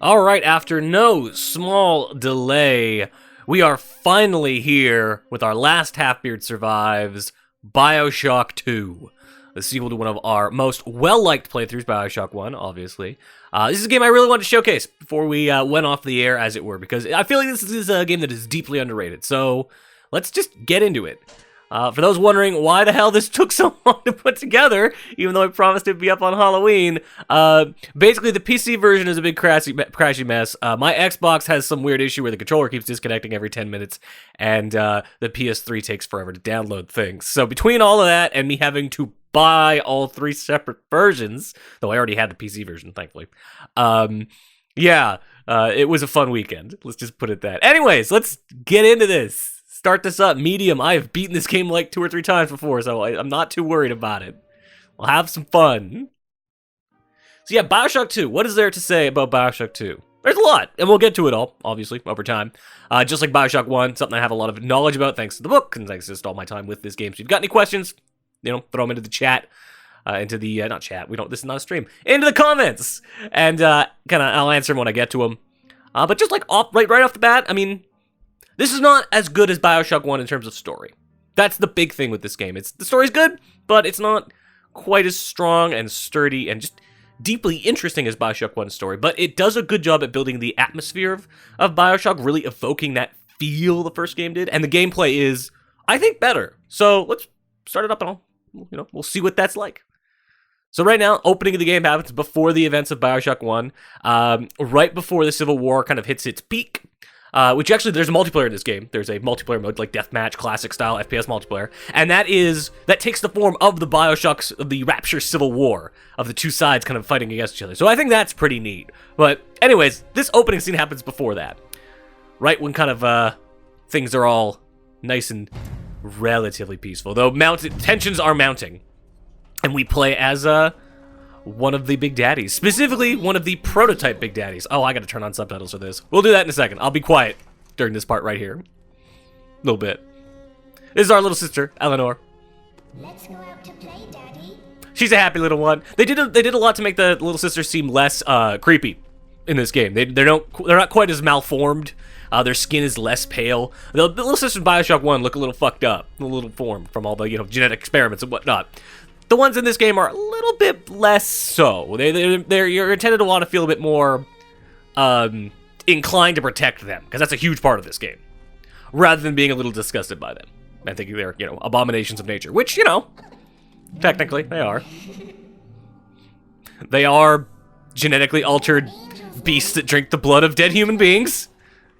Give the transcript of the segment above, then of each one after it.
Alright, after no small delay, we are finally here with our last HalfBeard Survives, BioShock 2. The sequel to one of our most well-liked playthroughs, BioShock 1, obviously. This is a game I really wanted to showcase before we went off the air, as it were, because I feel like this is a game that is deeply underrated, so let's just get into it. For those wondering why the hell this took so long to put together, even though I promised it'd be up on Halloween, basically the PC version is a big crashy mess. My Xbox has some weird issue where the controller keeps disconnecting every 10 minutes, and the PS3 takes forever to download things. So between all of that and me having to buy all three separate versions, though I already had the PC version, thankfully, it was a fun weekend. Let's just put it that. Anyways, let's get into this. Start this up. Medium. I have beaten this game like 2 or 3 times before, so I'm not too worried about it. We'll have some fun. So yeah, BioShock 2. What is there to say about BioShock 2? There's a lot, and we'll get to it all, obviously, over time. Just like BioShock 1, something I have a lot of knowledge about thanks to the book, and thanks to just all my time with this game. So if you've got any questions, throw them into the chat. Into the, not chat, this is not a stream. Into the comments! And I'll answer them when I get to them. But just like right off the bat, I mean, this is not as good as BioShock 1 in terms of story. That's the big thing with this game. The story's good, but it's not quite as strong and sturdy and just deeply interesting as BioShock 1's story. But it does a good job at building the atmosphere of BioShock, really evoking that feel the first game did. And the gameplay is, I think, better. So let's start it up and we'll see what that's like. So right now, opening of the game happens before the events of BioShock 1, right before the Civil War kind of hits its peak. Which actually, there's a multiplayer in this game. There's a multiplayer mode, like deathmatch, classic style FPS multiplayer, and that takes the form of the BioShock's, of the Rapture Civil War, of the two sides kind of fighting against each other. So I think that's pretty neat. But anyways, this opening scene happens before that, right when kind of things are all nice and relatively peaceful, though tensions are mounting, and we play as one of the Big Daddies. Specifically, one of the prototype Big Daddies. Oh, I gotta turn on subtitles for this. We'll do that in a second. I'll be quiet during this part right here. A little bit. This is our little sister, Eleanor. Let's go out to play, Daddy. She's a happy little one. They did a lot to make the little sister seem less creepy in this game. They're not quite as malformed. Their skin is less pale. The little sisters in BioShock 1 look a little fucked up, a little formed from all the genetic experiments and whatnot. The ones in this game are a little bit less so. You're intended to want to feel a bit more inclined to protect them, because that's a huge part of this game, rather than being a little disgusted by them and thinking they're, abominations of nature, which, technically they are. They are genetically altered beasts that drink the blood of dead human beings,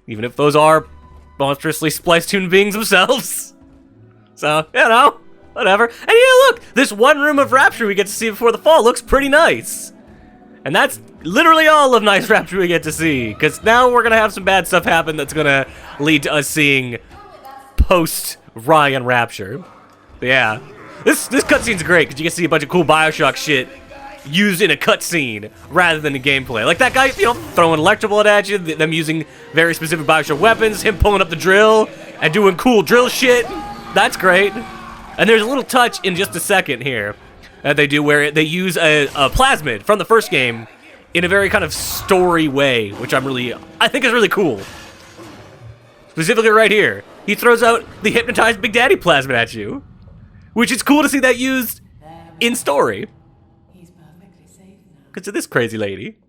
even if those are monstrously spliced human beings themselves. So, whatever. And look! This one room of Rapture we get to see before the fall looks pretty nice. And that's literally all of nice Rapture we get to see, because now we're going to have some bad stuff happen that's going to lead to us seeing post-Ryan Rapture. But yeah. This cutscene's great, because you get to see a bunch of cool BioShock shit used in a cutscene rather than in gameplay. Like that guy, throwing electrical at you, them using very specific BioShock weapons, him pulling up the drill and doing cool drill shit. That's great. And there's a little touch in just a second here that they do where they use a plasmid from the first game in a very kind of story way, which I think is really cool. Specifically right here. He throws out the hypnotized Big Daddy plasmid at you, which is cool to see that used in story. He's perfectly safe now. Because of this crazy lady.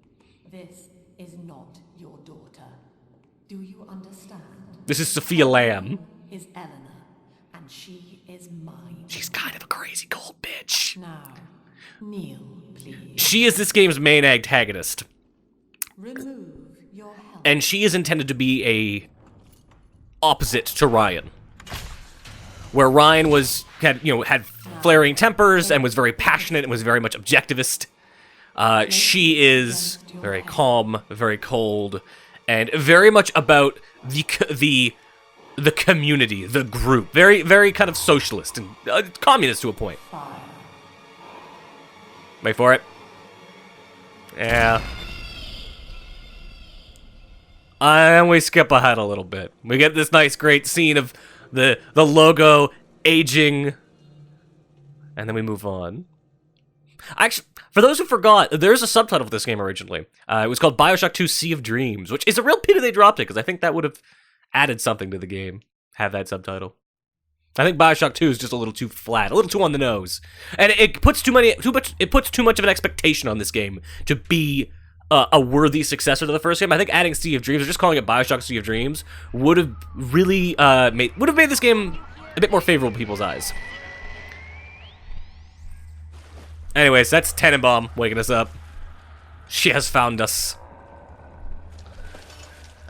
This is not your daughter. Do you understand? This is Sophia Lamb. Is Eleanor, and she is mine. She's kind of a crazy cold bitch. Now, kneel, please. She is this game's main antagonist. Remove your helmet. And she is intended to be a opposite to Ryan. Where Ryan had flaring tempers and was very passionate and was very much objectivist. She is very calm, very cold, and very much about the community, the group. Very, very kind of socialist and communist to a point. Wait for it. Yeah. And we skip ahead a little bit. We get this nice, great scene of the logo aging, and then we move on. Actually, for those who forgot, there's a subtitle for this game originally. It was called BioShock 2 Sea of Dreams, which is a real pity they dropped it, because I think that would have added something to the game, have that subtitle. I think BioShock 2 is just a little too flat, a little too on the nose. And it puts too much of an expectation on this game to be a worthy successor to the first game. I think adding Sea of Dreams, or just calling it BioShock Sea of Dreams, would have really made this game a bit more favorable in people's eyes. Anyways, that's Tenenbaum waking us up. She has found us.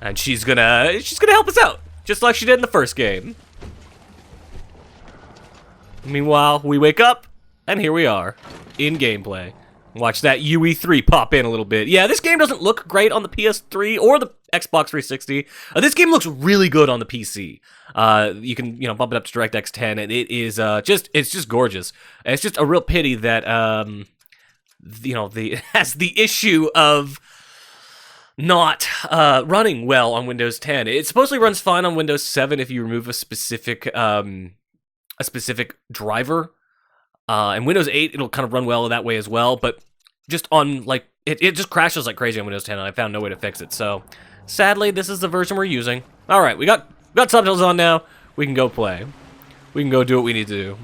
And she's gonna help us out, just like she did in the first game. Meanwhile, we wake up, and here we are, in gameplay. Watch that UE3 pop in a little bit. Yeah, this game doesn't look great on the PS3 or the Xbox 360. This game looks really good on the PC. You can, bump it up to DirectX 10, and it is it's just gorgeous. And it's just a real pity that, it has the issue of not running well on Windows 10. It supposedly runs fine on Windows 7 if you remove a specific driver. And Windows 8, it'll kind of run well that way as well, but just on, it just crashes like crazy on Windows 10, and I found no way to fix it, so sadly, this is the version we're using. Alright, we got subtitles on now, we can go play. We can go do what we need to do.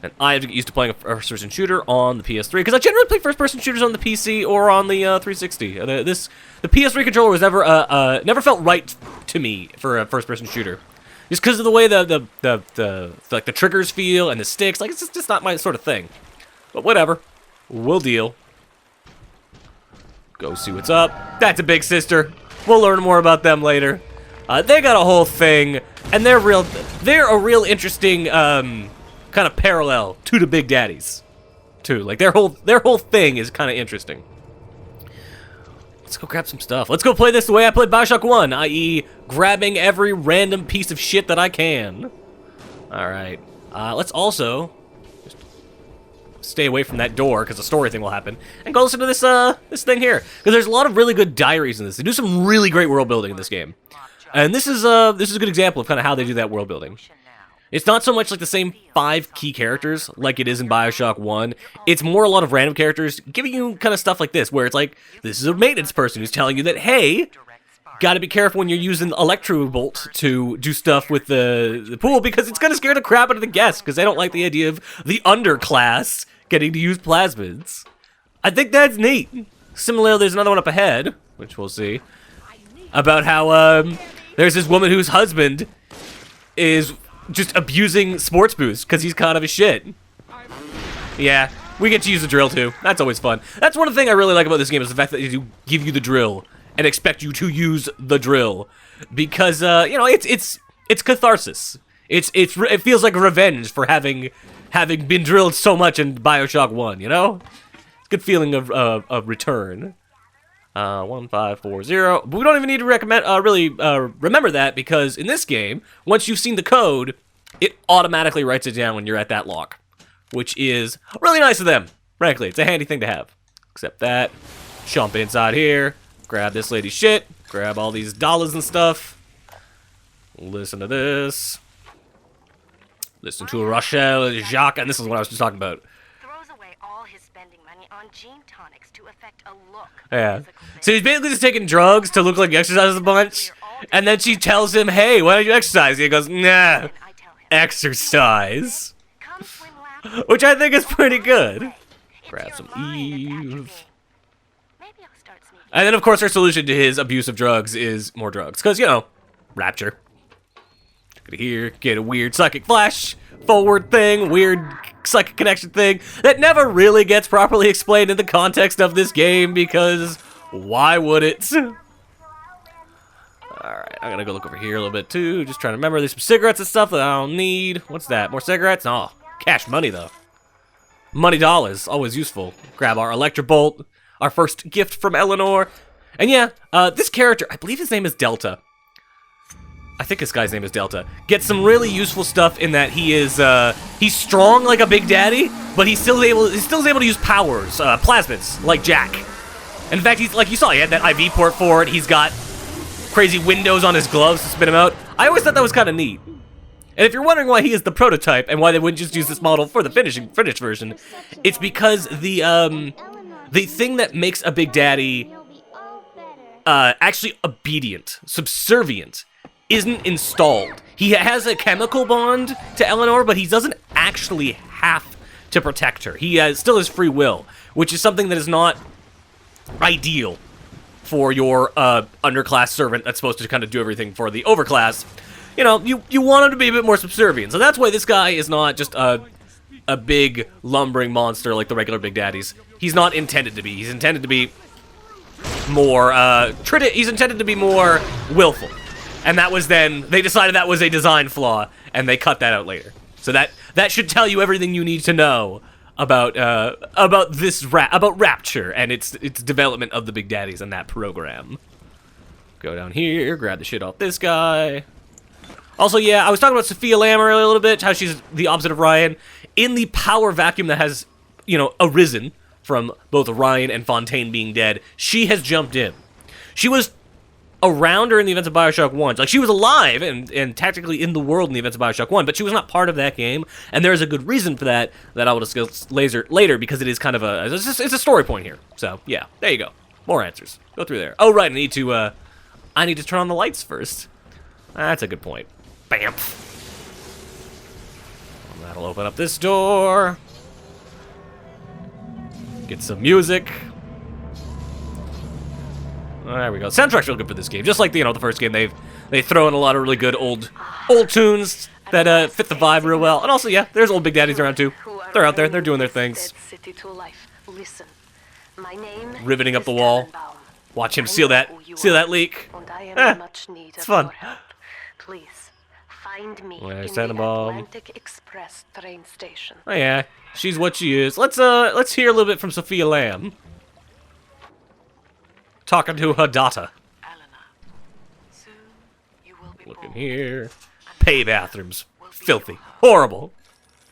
And I have to get used to playing a first-person shooter on the PS3, because I generally play first-person shooters on the PC or on the 360. The PS3 controller was never felt right to me for a first-person shooter. Just because of the way the triggers feel and the sticks, it's just not my sort of thing. But whatever, we'll deal. Go see what's up. That's a big sister. We'll learn more about them later. They got a whole thing, and they're a real interesting kind of parallel to the Big Daddies, too. Like their whole thing is kind of interesting. Let's go grab some stuff. Let's go play this the way I played BioShock 1, i.e. grabbing every random piece of shit that I can. Alright. Let's also just stay away from that door, because the story thing will happen, and go listen to this thing here. Because there's a lot of really good diaries in this. They do some really great world building in this game. And this is a good example of kind of how they do that world building. It's not so much like the same 5 key characters like it is in BioShock 1. It's more a lot of random characters giving you kind of stuff like this, where it's like, this is a maintenance person who's telling you that, hey, gotta be careful when you're using Electrobolt to do stuff with the pool, because it's gonna scare the crap out of the guests, because they don't like the idea of the underclass getting to use plasmids. I think that's neat. Similarly, there's another one up ahead, which we'll see, about how there's this woman whose husband is just abusing sports booths because he's kind of a shit. Yeah, we get to use the drill too. That's always fun. That's one of the things I really like about this game, is the fact that they do give you the drill and expect you to use the drill, because it's catharsis. It feels like revenge for having been drilled so much in BioShock 1. It's a good feeling of return. 1540. But we don't even need to remember that, because in this game, once you've seen the code, it automatically writes it down when you're at that lock, which is really nice of them. Frankly, it's a handy thing to have. Except that, jump inside here, grab this lady's shit, grab all these dollars and stuff. Listen to this. Listen to Rochelle, Jacques, and this is what I was just talking about. Throws away all his spending money on gene tonics to affect a look. Yeah. So he's basically just taking drugs to look like he exercises a bunch, and then she tells him, hey, why don't you exercise? And he goes, nah, exercise. Which I think is pretty good. Grab some Eve. And then, of course, her solution to his abuse of drugs is more drugs. Because, Rapture. Get here, get a weird psychic flash forward thing, weird psychic connection thing that never really gets properly explained in the context of this game, because why would it? Alright, I'm gonna go look over here a little bit too, just trying to remember. There's some cigarettes and stuff that I don't need. What's that? More cigarettes? Oh, cash money though. Money dollars, always useful. Grab our Electrobolt, our first gift from Eleanor. And yeah, this character, I believe his name is Delta. I think this guy's name is Delta. Gets some really useful stuff in that he is, he's strong like a Big Daddy, but he's still able to use powers, plasmids, like Jack. And in fact, he's, like you saw, he had that IV port for it. He's got crazy windows on his gloves to spit him out. I always thought that was kind of neat. And if you're wondering why he is the prototype and why they wouldn't just use this model for the finished version, it's because the thing that makes a Big Daddy actually obedient, subservient, isn't installed. He has a chemical bond to Eleanor, but he doesn't actually have to protect her. He still has free will, which is something that is not ideal for your underclass servant that's supposed to kind of do everything for the overclass. You know, you want him to be a bit more subservient. So that's why this guy is not just a big lumbering monster like the regular Big Daddies. He's not intended to be. He's intended to be more he's intended to be more willful. And that was then they decided that was a design flaw and they cut that out later. So that should tell you everything you need to know about Rapture and its development of the Big Daddies and that program. Go down here, grab the shit off this guy. Also, yeah, I was talking about Sophia Lamb earlier a little bit, how she's the opposite of Ryan. In the power vacuum that has, you know, arisen from both Ryan and Fontaine being dead, she has jumped in. She was around during the events of BioShock 1. Like, she was alive and tactically in the world in the events of BioShock 1, but she was not part of that game, and there is a good reason for that I will discuss later, because it is kind of it's a story point here. So, yeah, there you go. More answers. Go through there. Oh, right, I need to turn on the lights first. That's a good point. Bam. That'll open up this door. Get some music. There we go. Soundtrack's real good for this game. Just like the first game, they throw in a lot of really good old tunes that fit the vibe real well. And also, yeah, there's old Big Daddies around too. They're out there. They're doing their things. Listen, my name riveting up the wall. Watch him seal that leak. It's fun. Please find me Where's in Santa the Mom? Atlantic Express train station. Oh yeah, she's what she is. Let's hear a little bit from Sophia Lamb. Talking to her daughter. Eleanor, soon you will be Look in born. here. Pay bathrooms. Filthy. Horrible.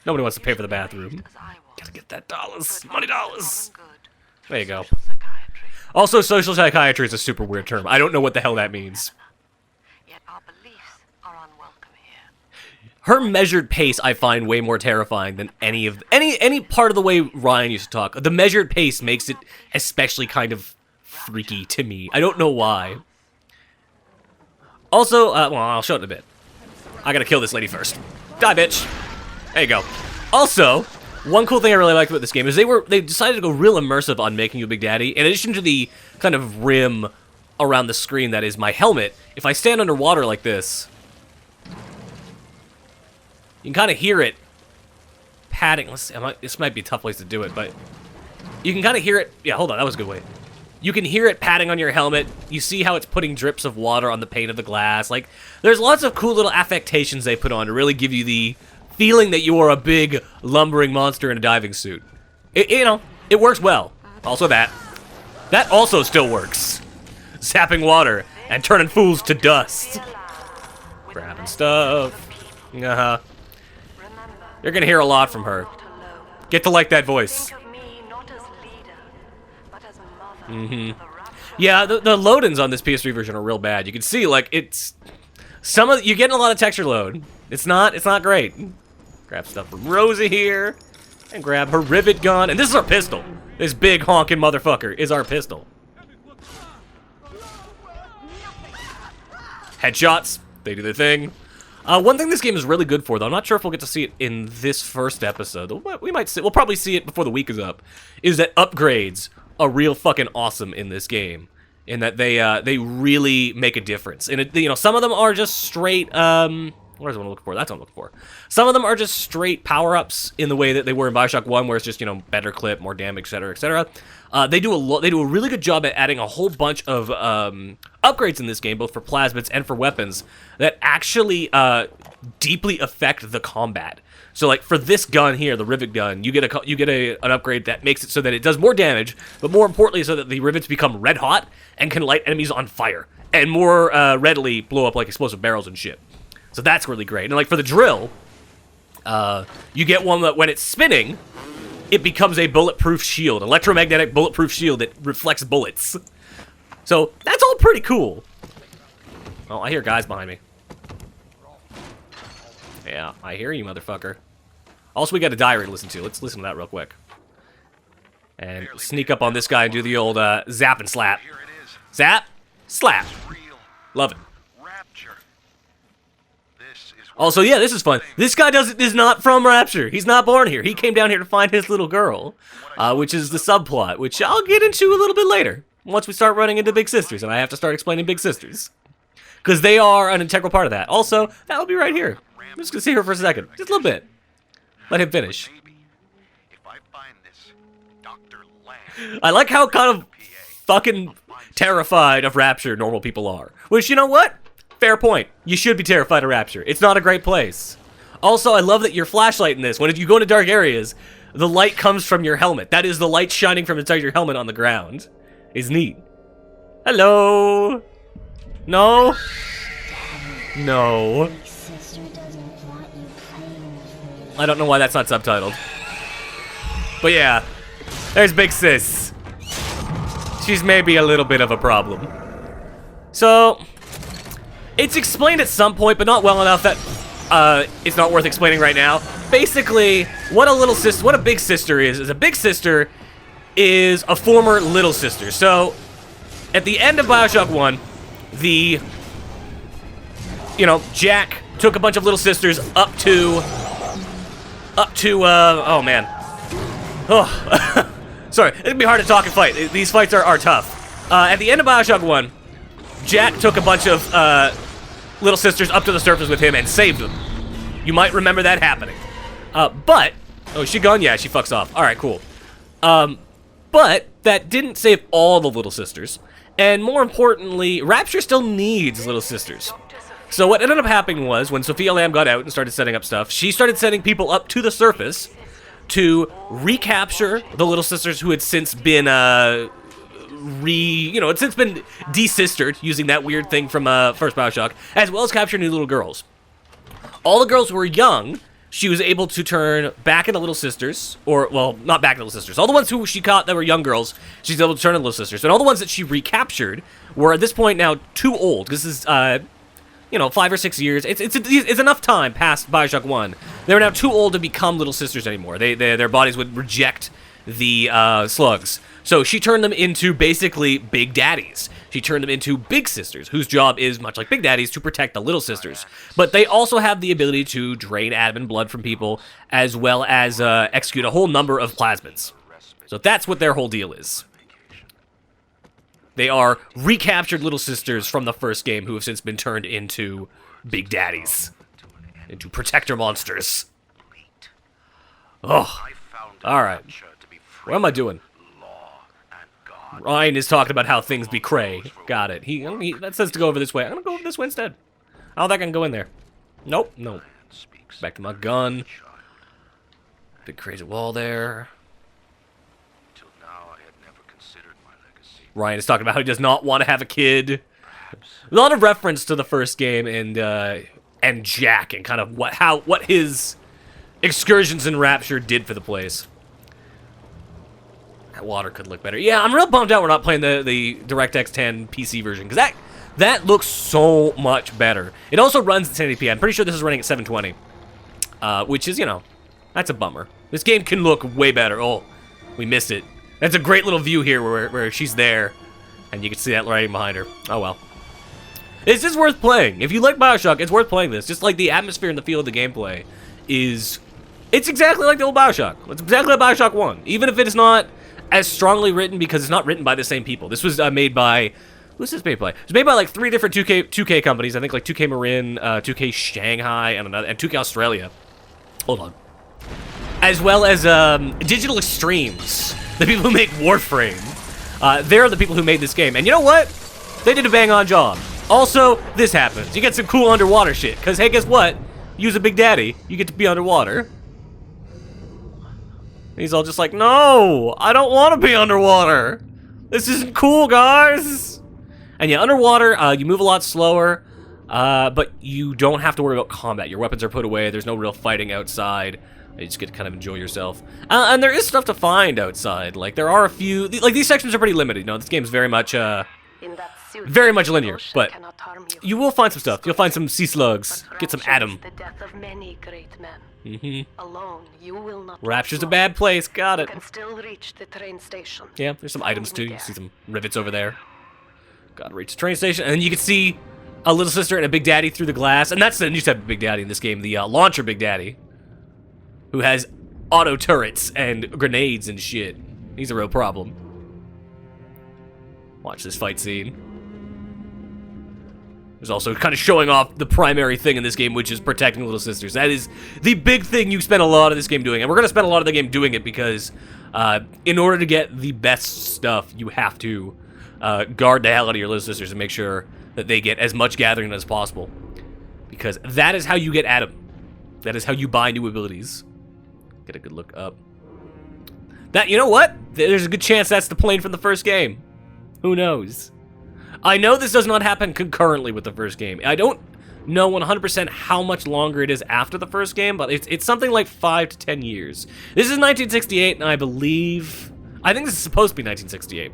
Nobody wants to pay for the bathroom. As I was. Gotta get that dollars. But Money for dollars. common good, There you go. social psychiatry. Also, social psychiatry is a super weird term. I don't know what the hell that means. Yet our beliefs are unwelcome here. Her measured pace I find way more terrifying than any part of the way Ryan used to talk. The measured pace makes it especially kind of freaky to me. I don't know why. Also, well, I'll show it in a bit. I gotta kill this lady first. Die, bitch. There you go. Also, one cool thing I really liked about this game is they decided to go real immersive on making you a Big Daddy. In addition to the kind of rim around the screen that is my helmet, if I stand underwater like this, you can kind of hear it padding. Let's see, this might be a tough place to do it, but you can kind of hear it. Yeah, hold on, that was a good way. You can hear it padding on your helmet. You see how it's putting drips of water on the pane of the glass. Like, there's lots of cool little affectations they put on to really give you the feeling that you are a big, lumbering monster in a diving suit. It works well. Also that also still works. Zapping water and turning fools to dust. Grabbing stuff. Remember, You're gonna hear a lot from her. not alone. Get to like that voice. Think of me not as leader, but as mother of the Rapture. Yeah, the load-ins on this PS3 version are real bad. You can see, like, it's you're getting a lot of texture load. It's not great. Grab stuff from Rosie here, and grab her rivet gun, and this is our pistol. This big honking motherfucker is our pistol. Headshots, they do their thing. One thing this game is really good for, though, I'm not sure if we'll get to see it in this first episode. We'll probably see it before the week is up. Is that upgrades are real fucking awesome in this game, in that they really make a difference. And some of them are just straight. Where's the one I'm looking for? That's what I'm looking for. Some of them are just straight power-ups in the way that they were in BioShock 1, where it's just, better clip, more damage, etc., etc. They do a really good job at adding a whole bunch of upgrades in this game, both for plasmids and for weapons, that actually deeply affect the combat. So, like, for this gun here, the rivet gun, you get an upgrade that makes it so that it does more damage, but more importantly, so that the rivets become red hot and can light enemies on fire, and more readily blow up like explosive barrels and shit. So that's really great. And like for the drill, you get one that when it's spinning, it becomes a bulletproof shield, electromagnetic bulletproof shield that reflects bullets. So that's all pretty cool. Oh, I hear guys behind me. Yeah, I hear you, motherfucker. Also, we got a diary to listen to. Let's listen to that real quick. And sneak up on this guy and do the old zap and slap. Here it is. Zap, slap. Real Love it. Rapture. This is Also, yeah, this is fun. This guy is not from Rapture. He's not born here. He came down here to find his little girl, which is the subplot, which I'll get into a little bit later, once we start running into Big Sisters, and I have to start explaining Big Sisters. Because they are an integral part of that. Also, that'll be right here. I'm just going to see her for a second. Just a little bit. Let him finish. maybe if I find this Dr. Lamb. I like how kind of fucking terrified of Rapture normal people are. Which, you know what? Fair point. You should be terrified of Rapture. It's not a great place. Also, I love that your flashlight in this, when you go into dark areas, the light comes from your helmet. That is the light shining from inside your helmet on the ground. It's neat. Hello? No? No. Sister doesn't want you playing with her. I don't know why that's not subtitled. But yeah, there's Big Sis. She's maybe a little bit of a problem. So, it's explained at some point, but not well enough that it's not worth explaining right now. Basically, what a big sister is a big sister is a former little sister. So, at the end of BioShock 1, Jack took a bunch of little sisters up to, oh man. Oh, sorry, it'd be hard to talk and fight. These fights are tough. At the end of BioShock 1, Jack took a bunch of, little sisters up to the surface with him and saved them. You might remember that happening. Oh, is she gone? Yeah, she fucks off. Alright, cool. But that didn't save all the little sisters. And more importantly, Rapture still needs little sisters. So what ended up happening was, when Sophia Lamb got out and started setting up stuff, she started sending people up to the surface to recapture the little sisters who had since been, had since been de-sistered, using that weird thing from, first BioShock, as well as capture new little girls. All the girls who were young, she was able to turn back into little sisters, or, well, not back into little sisters. All the ones who she caught that were young girls, she's able to turn into little sisters. And all the ones that she recaptured were, at this point, now too old. This is, 5 or 6 years. It's enough time past BioShock 1. They're now too old to become little sisters anymore. Their bodies would reject the slugs. So she turned them into basically big daddies. She turned them into big sisters, whose job is, much like big daddies, to protect the little sisters. But they also have the ability to drain admin blood from people, as well as execute a whole number of plasmids. So that's what their whole deal is. They are recaptured little sisters from the first game who have since been turned into big daddies. Into protector monsters. Oh, alright. What am I doing? Ryan is talking about how things be cray. Got it. That says to go over this way. I'm gonna go over this way instead. I don't think I can go in there. Nope, no. Back to my gun. Big crazy wall there. Ryan is talking about how he does not want to have a kid. A lot of reference to the first game and Jack and kind of what his excursions in Rapture did for the place. That water could look better. Yeah, I'm real bummed out we're not playing the DirectX 10 PC version, because that looks so much better. It also runs at 1080p. I'm pretty sure this is running at 720, which is, that's a bummer. This game can look way better. Oh, we missed it. That's a great little view here where she's there, and you can see that right behind her. Oh well. It's just worth playing. If you like BioShock, it's worth playing this. Just like the atmosphere and the feel of the gameplay it's exactly like the old BioShock. It's exactly like BioShock 1. Even if it is not as strongly written, because it's not written by the same people. This was made by... Who's this made by? It was made by like 3 different 2K companies. I think like 2K Marin, 2K Shanghai, and 2K Australia. Hold on. As well as Digital Extremes, the people who make Warframe. They're the people who made this game. And you know what? They did a bang-on job. Also, this happens. You get some cool underwater shit. Because, hey, guess what? Use a Big Daddy. You get to be underwater. He's all just like, no, I don't want to be underwater. This isn't cool, guys. And yeah, underwater, you move a lot slower, but you don't have to worry about combat. Your weapons are put away. There's no real fighting outside. You just get to kind of enjoy yourself. And there is stuff to find outside. Like, there are a few... Like, these sections are pretty limited. This game's very much, very much linear, but you will find some stuff. You'll find some sea slugs, get some Adam. The death of many great men. Mm-hmm. Alone, you will not. Rapture's a bad place, got it. You can still reach the train station. Yeah, there's some items too. You see some rivets over there. Gotta reach the train station, and then you can see a little sister and a Big Daddy through the glass, and that's the new type of Big Daddy in this game, the launcher Big Daddy, who has auto turrets and grenades and shit. He's a real problem. Watch this fight scene. There's also kind of showing off the primary thing in this game, which is protecting little sisters. That is the big thing you spend a lot of this game doing, and we're going to spend a lot of the game doing it because in order to get the best stuff, you have to guard the hell out of your little sisters and make sure that they get as much gathering as possible. Because that is how you get Adam. That is how you buy new abilities. Get a good look up. That, you know what? There's a good chance that's the plane from the first game. Who knows? I know this does not happen concurrently with the first game. I don't know 100% how much longer it is after the first game, but it's something like 5 to 10 years. This is 1968, and I think this is supposed to be 1968.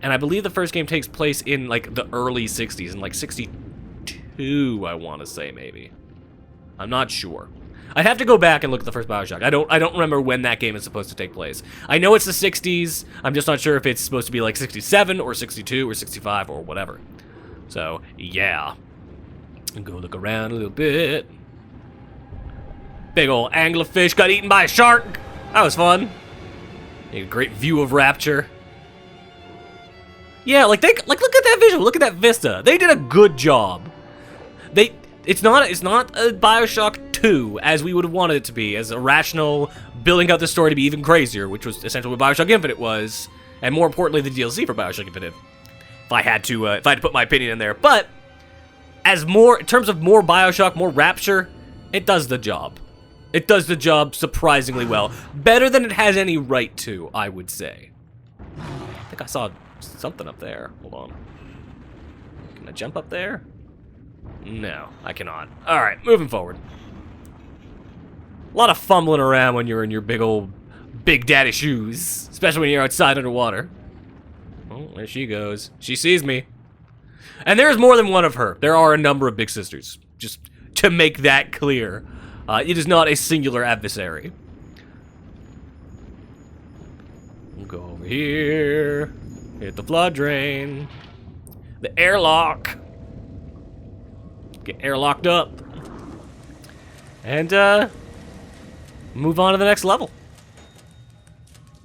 And I believe the first game takes place in, like, the early 60s, in, like, 62, I want to say, maybe. I'm not sure. I'd have to go back and look at the first BioShock. I don't remember when that game is supposed to take place. I know it's the 60s. I'm just not sure if it's supposed to be like 67 or 62 or 65 or whatever. So, yeah. And go look around a little bit. Big old anglerfish got eaten by a shark. That was fun. A great view of Rapture. Yeah, look at that visual. Look at that vista. They did a good job. It's not a BioShock 2 as we would have wanted it to be, as a rational building out the story to be even crazier, which was essentially what BioShock Infinite was, and more importantly, the DLC for BioShock Infinite. If I had to put my opinion in there, but in terms of more BioShock, more Rapture, it does the job. It does the job surprisingly well, better than it has any right to, I would say. I think I saw something up there. Hold on. Can I jump up there? No, I cannot. Alright, moving forward. A lot of fumbling around when you're in your big old Big Daddy shoes, especially when you're outside underwater. Oh, there she goes. She sees me. And there's more than one of her. There are a number of big sisters, just to make that clear. It is not a singular adversary. We'll go over here. Hit the flood drain. The airlock. Get airlocked up. And, move on to the next level.